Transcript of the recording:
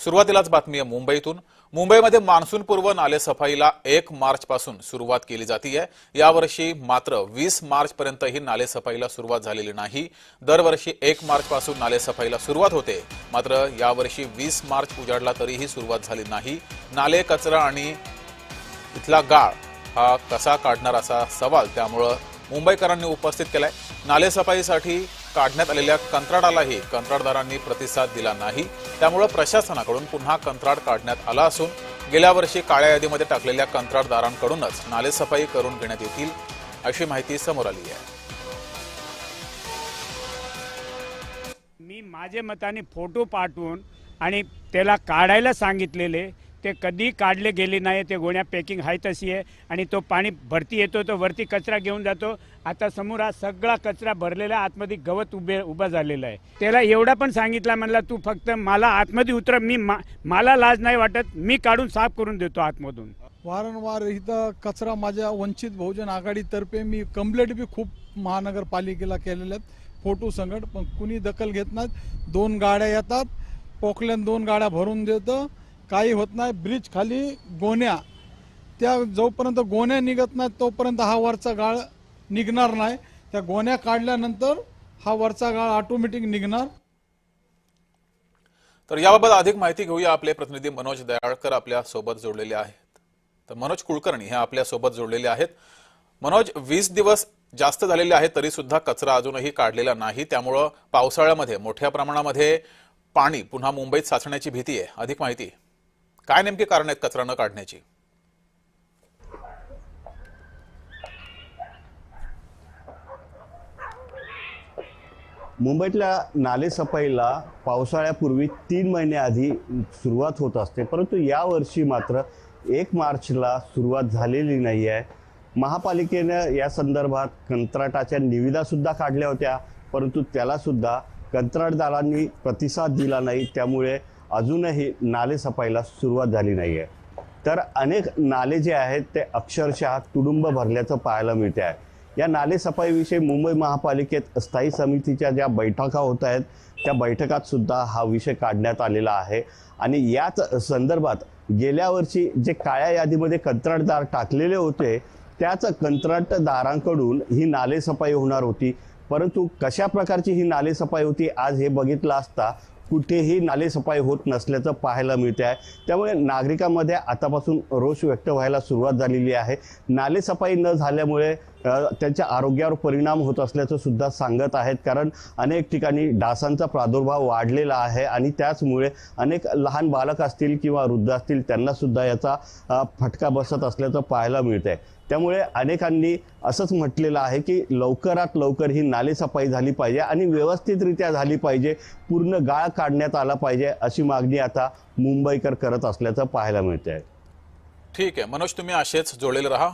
सुरुवातीलाच बातमी आहे मुंबईतून। मुंबईमध्ये मान्सूनपूर्व नालेसफाईला 1 मार्च पासून सुरुवात केली जाते। यावर्षी मात्र 20 मार्च पर्यंत ही नालेसफाईला सुरुवात झालेली नाही। दरवर्षी 1 मार्च पासून नालेसफाईला सुरुवात होते, मात्र यावर्षी 20 मार्च उजाडला तरीही सुरुवात झाली नाही। नाले, कचरा आणि इथला गाळ हा कसा काढणार असा सवाल त्यामुळे मुंबईकरांनी उपस्थित केलाय। नालेसफाईसाठी काढण्यात आलेल्या कंत्राटालाही कंत्राटदारांनी प्रतिसाद दिला नाही, त्यामुळे प्रशासनाकडून पुन्हा कंत्राट काढण्यात आला असून गेल्या वर्षी काळ्या यादीमध्ये टाकलेल्या कंत्राटदारांकडूनच नालेसफाई करून घेण्यात येतील अशी माहिती समोर आली आहे। मी माझे मताने फोटो पाठवून आणि त्याला काढायला सांगितलेले ते कधी काढले गेले नाही। ते गोण्या पॅकिंग आहे तशी आहे आणि तो पाणी भरती येतो तो वरती कचरा घेऊन जातो। आता समोर हा सगळा कचरा भरलेला, आतमध्ये गवत उभा झालेला आहे। त्याला एवढा पण सांगितलं, म्हणला तू फक्त मला आतमध्ये उतर, मला लाज नाही वाटत, मी काढून साफ करून देतो आतमधून। वारंवार इथं कचरा माझ्या वंचित बहुजन आघाडीतर्फे मी कंप्लेंट बी खूप महानगरपालिकेला केलेल्या आहेत फोटो संकट, पण कुणी दखल घेत नाहीत। 2 गाड्या येतात, पोकल्यान 2 गाड्या भरून देतं, काही होत नाही। ब्रिज खाली गोण्या, त्या जोपर्यंत गोण्या निघत नाहीत तोपर्यंत हा वरचा गाळ निघणार नाही। त्या गोण्या काढल्यानंतर हा वरचा गाळ ऑटोमॅटिक निघणार। तर याबाबत अधिक माहिती घेऊया। आपले प्रतिनिधी मनोज दयाळकर आपल्या सोबत जोडलेले आहेत। तर मनोज कुलकर्णी हे आपल्या सोबत जोडलेले आहेत। मनोज, 20 दिवस जास्त झालेले आहेत तरी सुद्धा कचरा अजूनही काढलेला नाही, त्यामुळे पावसाळ्यामध्ये मोठ्या प्रमाणामध्ये पाणी पुन्हा मुंबईत साचण्याची भीती आहे। अधिक माहिती, काय नेमके कारण आहेत कचरा न काढण्याची? मुंबईतल्या नालेसफाईला पावसाळ्यापूर्वी 3 महिने आधी सुरुवात होत असते, परंतु यावर्षी मात्र 1 मार्चला सुरुवात झालेली नाही आहे। महापालिकेने या संदर्भात कंत्राटाच्या निविदा सुद्धा काढल्या होत्या, परंतु त्याला सुद्धा कंत्राटदारांनी प्रतिसाद दिला नाही, त्यामुळे अजूनही नालेसफाईला सुरुवात झाली नाही आहे। तर अनेक नाले जे आहेत ते अक्षरशः तुडुंब भरल्याचं पाहायला मिळते आहे। या नालेसफाईविषयी मुंबई महापालिकेत स्थायी समितीच्या ज्या बैठका होत आहेत त्या बैठकात सुद्धा हा विषय काढण्यात आलेला आहे आणि याच संदर्भात गेल्या वर्षी जे काळ्या यादीमध्ये कंत्राटदार टाकलेले होते त्याच कंत्राटदारांकडून ही नालेसफाई होणार होती, परंतु कशा प्रकारची ही नालेसफाई होती आज हे बघितलं असता कुठेही नालेसफाई होत नसल्याचं पाहायला मिळते आहे। त्यामुळे नागरिकांमध्ये आतापासून रोष व्यक्त व्हायला सुरुवात झालेली आहे। नालेसफाई न झाल्यामुळे त्यांच्या आरोग्यावर परिणाम होत असल्याचं सुद्धा सांगत आहेत, कारण अनेक ठिकाणी डासांचा प्रादुर्भाव वाढलेला आहे आणि त्याचमुळे अनेक लहान बालक असतील किंवा वृद्ध असतील त्यांना सुद्धा याचा फटका बसत असल्याचं पाहायला मिळतंय। त्यामुळे अनेकांनी असंच म्हटलेलं आहे की लवकरात लवकर ही नालेसफाई झाली पाहिजे आणि व्यवस्थितरित्या झाली पाहिजे, पूर्ण गाळ काढण्यात आला पाहिजे अशी मागणी आता मुंबईकर करत असल्याचं पाहायला मिळतंय। ठीक आहे मनोज, तुम्ही असेच जोडलेले रहा।